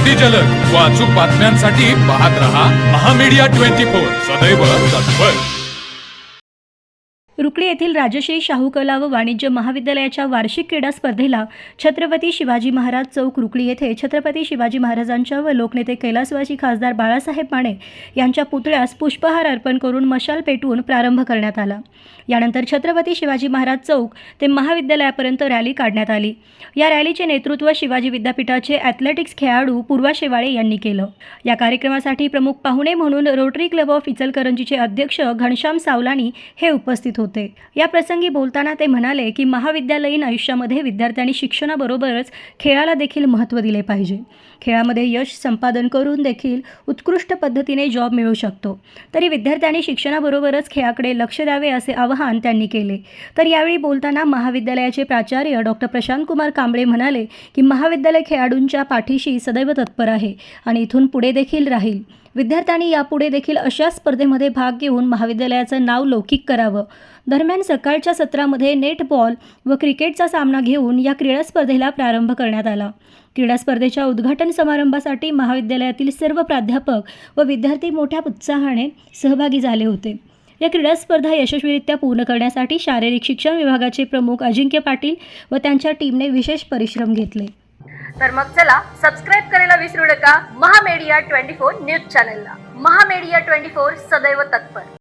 अतिजलद व अचूक बातम्यांसाठी पाहत रहा महामीडिया 24 सदैव तत्पर। रुकडी येथील राजश्री शाहू कला व वाणिज्य महाविद्यालयाच्या वार्षिक क्रीडा स्पर्धेला छत्रपती शिवाजी महाराज चौक रुकडी येथे छत्रपती शिवाजी महाराजांच्या व लोकनेते कैलासवासी खासदार बाळासाहेब माने यांच्या पुतळ्यास पुष्पहार अर्पण करून मशाल पेटवून प्रारंभ करण्यात आला। यानंतर छत्रपती शिवाजी महाराज चौक ते महाविद्यालयापर्यंत रॅली काढण्यात आली। या रॅलीचे नेतृत्व शिवाजी विद्यापीठाचे ॲथलेटिक्स खेळाडू पूर्वा शेवाळे यांनी केलं। या कार्यक्रमासाठी प्रमुख पाहुणे म्हणून रोटरी क्लब ऑफ इचलकरंजीचे अध्यक्ष घनश्याम सावलानी हे उपस्थित होते। या प्रसंगी बोलताना ते म्हणाले की महाविद्यालयीन आयुष्यामध्ये विद्यार्थ्यांनी शिक्षणाबरोबरच खेळाला देखील महत्त्व दिले पाहिजे। खेळामध्ये यश संपादन करून देखील उत्कृष्ट पद्धतीने जॉब मिळू शकतो, तरी विद्यार्थ्यांनी शिक्षणाबरोबरच खेळाकडे लक्ष द्यावे असे आवाहन त्यांनी केले। तर यावेळी बोलताना महाविद्यालयाचे प्राचार्य डॉक्टर प्रशांत कुमार कांबळे म्हणाले की महाविद्यालय खेळाडूंच्या पाठीशी सदैव तत्पर आहे आणि इथून पुढे देखील राहील। विद्यार्थ्यांनी यापुढे देखील अशा स्पर्धेमध्ये भाग घेऊन महाविद्यालयाचं नाव लौकिक करावं। दरम्यान सकाळच्या सत्रामध्ये नेटबॉल व क्रिकेटचा सामना घेऊन या क्रीडा स्पर्धेला प्रारंभ करण्यात आला। क्रीडा स्पर्धेच्या उद्घाटन समारंभासाठी महाविद्यालयातील सर्व प्राध्यापक व विद्यार्थी मोठ्या उत्साहाने सहभागी झाले होते। या क्रीडा स्पर्धा यशस्वीरित्या पूर्ण करण्यासाठी शारीरिक शिक्षण विभागाचे प्रमुख अजिंक्य पाटील व त्यांच्या टीमने विशेष परिश्रम घेतले। तर मग चला सबस्क्राइब करायला विसरू नका महामीडिया 24 न्यूज चॅनलला। महामीडिया 24 सदैव तत्पर।